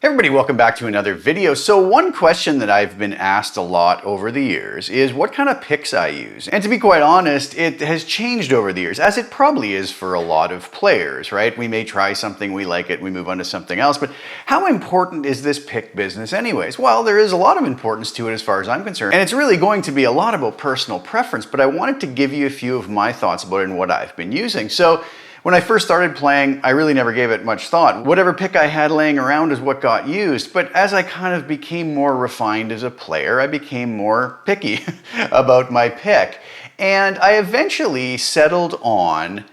Hey everybody, welcome back to another video. So one question that I've been asked a lot over the years is what kind of picks I use. And to be quite honest, it has changed over the years, as it probably is for a lot of players, right? We may try something, we like it, we move on to something else, but how important is this pick business anyways? Well, there is a lot of importance to it as far as I'm concerned, and it's really going to be a lot about personal preference, but I wanted to give you a few of my thoughts about it and what I've been using. So when I first started playing, I really never gave it much thought. Whatever pick I had laying around is what got used, but as I kind of became more refined as a player, I became more picky about my pick. And I eventually settled on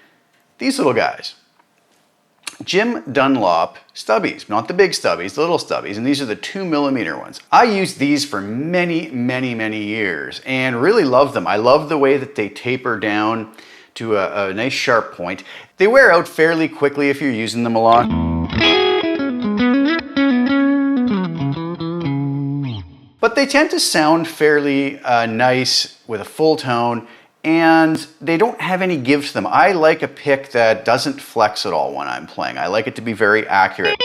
these little guys. Jim Dunlop stubbies, not the big stubbies, the little stubbies, and these are the 2mm ones. I used these for many years and really love them. I love the way that they taper down to a nice sharp point. They wear out fairly quickly if you're using them a lot. But they tend to sound fairly nice with a full tone, and they don't have any give to them. I like a pick that doesn't flex at all when I'm playing. I like it to be very accurate.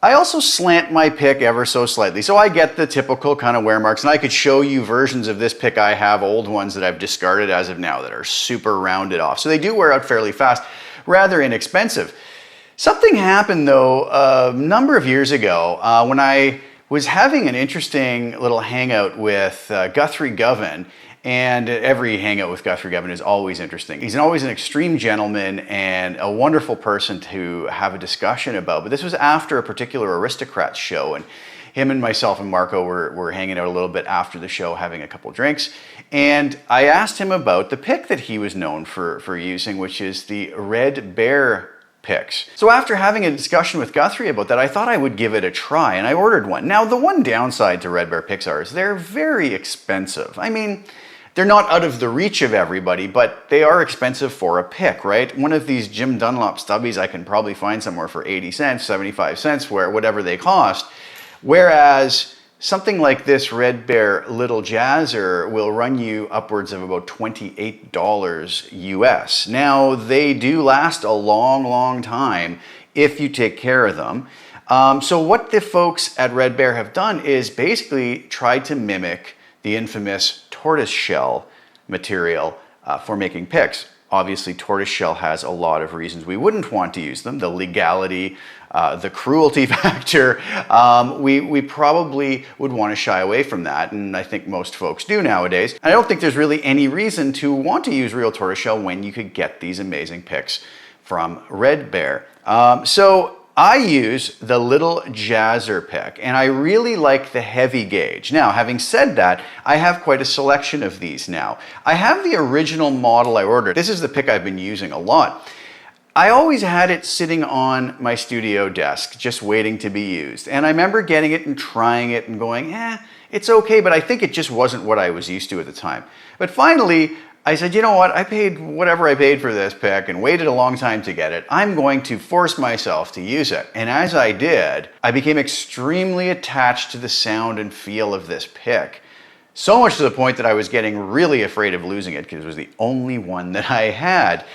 I also slant my pick ever so slightly, so I get the typical kind of wear marks, and I could show you versions of this pick I have, old ones that I've discarded as of now that are super rounded off. So they do wear out fairly fast, rather inexpensive. Something happened though a number of years ago when I was having an interesting little hangout with Guthrie Govan. And every hangout with Guthrie Govan is always interesting. He's always an extreme gentleman and a wonderful person to have a discussion about. But this was after a particular Aristocrats show, and him and myself and Marco were hanging out a little bit after the show, having a couple drinks. And I asked him about the pick that he was known for using, which is the Red Bear picks. So after having a discussion with Guthrie about that, I thought I would give it a try, and I ordered one. Now, the one downside to Red Bear picks is they're very expensive. I mean, they're not out of the reach of everybody, but they are expensive for a pick, right? One of these Jim Dunlop stubbies I can probably find somewhere for 80 cents, 75 cents, whatever they cost. Whereas something like this Red Bear Little Jazzer will run you upwards of about $28 US. Now, they do last a long time if you take care of them. So what the folks at Red Bear have done is basically tried to mimic the infamous tortoiseshell material for making picks. Obviously, tortoiseshell has a lot of reasons we wouldn't want to use them. The legality, the cruelty factor. We probably would want to shy away from that, and I think most folks do nowadays. I don't think there's really any reason to want to use real tortoiseshell when you could get these amazing picks from Red Bear. So I use the Little Jazzer pick, and I really like the heavy gauge. Now, having said that, I have quite a selection of these now. I have the original model I ordered. This is the pick I've been using a lot. I always had it sitting on my studio desk, just waiting to be used. And I remember getting it and trying it and going, it's okay, but I think it just wasn't what I was used to at the time. But finally, I said, you know what, I paid whatever I paid for this pick and waited a long time to get it. I'm going to force myself to use it. And as I did, I became extremely attached to the sound and feel of this pick. So much to the point that I was getting really afraid of losing it because it was the only one that I had.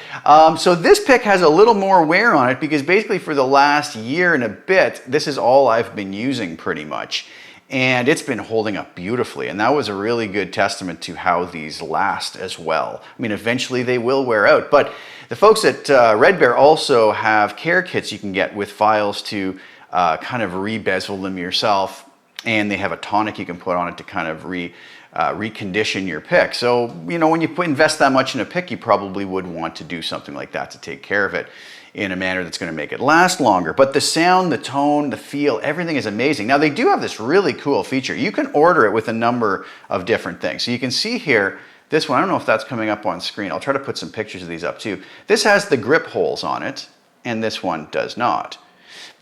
So this pick has a little more wear on it because basically for the last year and a bit, this is all I've been using pretty much. And it's been holding up beautifully, and that was a really good testament to how these last as well. I mean, eventually they will wear out, but the folks at Red Bear also have care kits you can get with files to kind of re-bezel them yourself, and they have a tonic you can put on it to kind of recondition your pick. So, you know, when you invest that much in a pick, you probably would want to do something like that to take care of it in a manner that's going to make it last longer. But the sound, the tone, the feel, everything is amazing. Now, they do have this really cool feature. You can order it with a number of different things. So you can see here, this one, I don't know if that's coming up on screen. I'll try to put some pictures of these up too. This has the grip holes on it, and this one does not.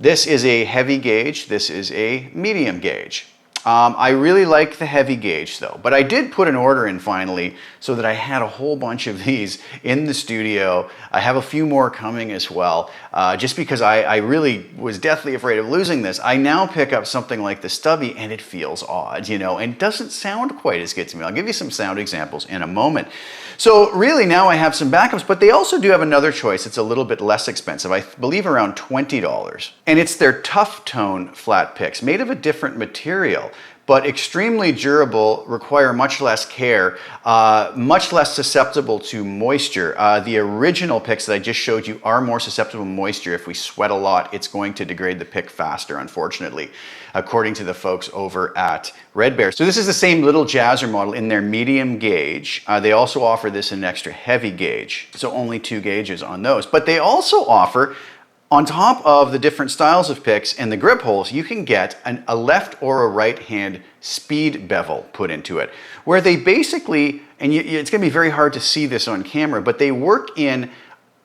This is a heavy gauge. This is a medium gauge. I really like the heavy gauge though, but I did put an order in finally so that I had a whole bunch of these in the studio. I have a few more coming as well, just because I really was deathly afraid of losing this. I now pick up something like the stubby and it feels odd, you know, and doesn't sound quite as good to me. I'll give you some sound examples in a moment. So really now I have some backups, but they also do have another choice. It's a little bit less expensive, I believe around $20. And it's their Tough Tone flat picks, made of a different material, but extremely durable, require much less care, much less susceptible to moisture. The original picks that I just showed you are more susceptible to moisture. If we sweat a lot, it's going to degrade the pick faster, unfortunately, according to the folks over at Red Bear. So this is the same little Jazzer model in their medium gauge. They also offer this in an extra heavy gauge, so only 2 gauges on those. But they also offer, on top of the different styles of picks and the grip holes, you can get a left or a right hand speed bevel put into it, where they basically, and it's going to be very hard to see this on camera, but they work in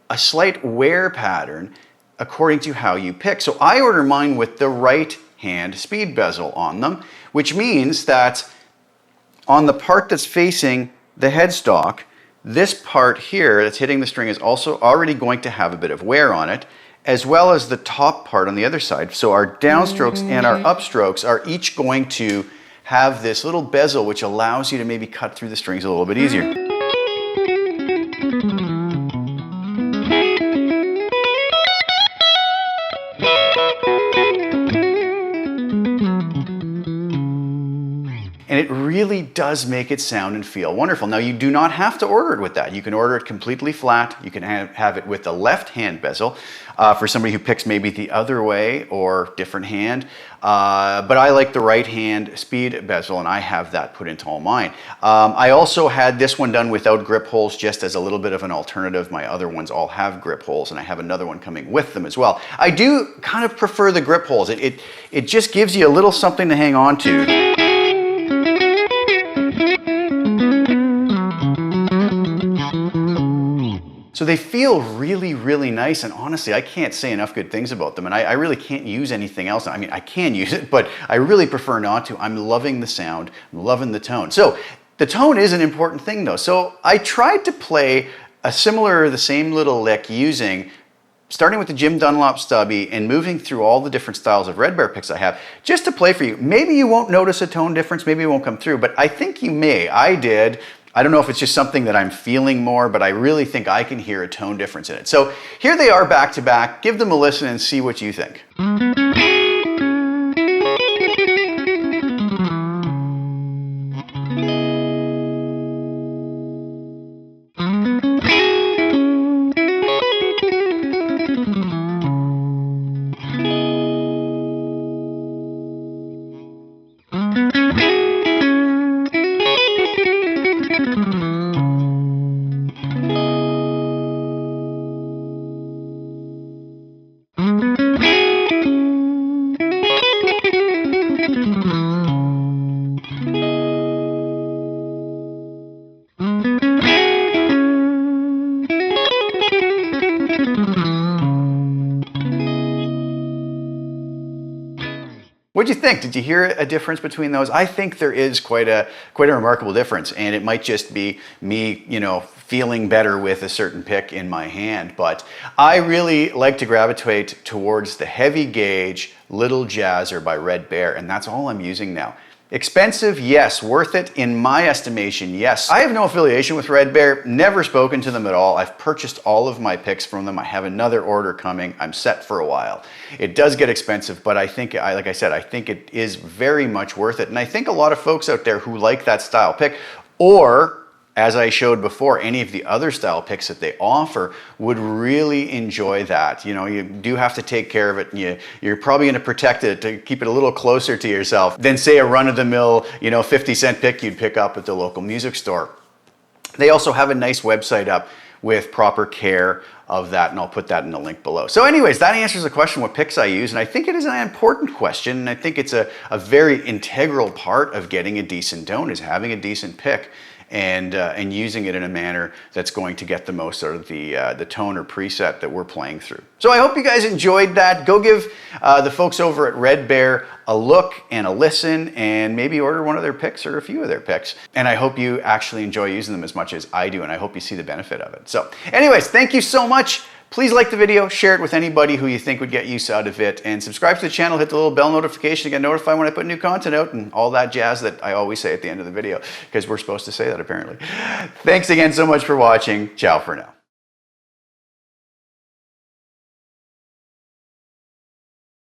a slight wear pattern according to how you pick. So I order mine with the right hand speed bezel on them, which means that on the part that's facing the headstock, this part here that's hitting the string is also already going to have a bit of wear on it, as well as the top part on the other side. So our downstrokes and our upstrokes are each going to have this little bezel which allows you to maybe cut through the strings a little bit easier. And it really does make it sound and feel wonderful. Now, you do not have to order it with that. You can order it completely flat. You can have it with the left hand bezel for somebody who picks maybe the other way or different hand. But I like the right hand speed bezel, and I have that put into all mine. I also had this one done without grip holes, just as a little bit of an alternative. My other ones all have grip holes, and I have another one coming with them as well. I do kind of prefer the grip holes. It just gives you a little something to hang on to. So they feel really, really nice, and honestly, I can't say enough good things about them, and I really can't use anything else. I mean, I can use it, but I really prefer not to. I'm loving the sound, I'm loving the tone. So the tone is an important thing though. So I tried to play the same little lick starting with the Jim Dunlop stubby and moving through all the different styles of Red Bear picks I have, just to play for you. Maybe you won't notice a tone difference, maybe it won't come through, but I think you may. I did. I don't know if it's just something that I'm feeling more, but I really think I can hear a tone difference in it. So here they are back to back. Give them a listen and see what you think. What'd you think? Did you hear a difference between those? I think there is quite a remarkable difference, and it might just be me, feeling better with a certain pick in my hand. But I really like to gravitate towards the heavy gauge Little Jazzer by Red Bear, and that's all I'm using now. Expensive, yes. Worth it, in my estimation, yes. I have no affiliation with Red Bear, never spoken to them at all. I've purchased all of my picks from them. I have another order coming. I'm set for a while. It does get expensive, but I think, like I said, I think it is very much worth it. And I think a lot of folks out there who like that style pick, or as I showed before, any of the other style picks that they offer would really enjoy that. You do have to take care of it, and you're probably going to protect it to keep it a little closer to yourself than, say, a run-of-the-mill, 50-cent pick you'd pick up at the local music store. They also have a nice website up with proper care of that, and I'll put that in the link below. So anyways, that answers the question what picks I use, and I think it is an important question, and I think it's a very integral part of getting a decent tone is having a decent pick. And using it in a manner that's going to get the most out of the tone or preset that we're playing through. So I hope you guys enjoyed that. Go give the folks over at Red Bear a look and a listen, and maybe order one of their picks or a few of their picks. And I hope you actually enjoy using them as much as I do, and I hope you see the benefit of it. So anyways, thank you so much. Please like the video, share it with anybody who you think would get use out of it, and subscribe to the channel, hit the little bell notification to get notified when I put new content out, and all that jazz that I always say at the end of the video, because we're supposed to say that apparently. Thanks again so much for watching. Ciao for now.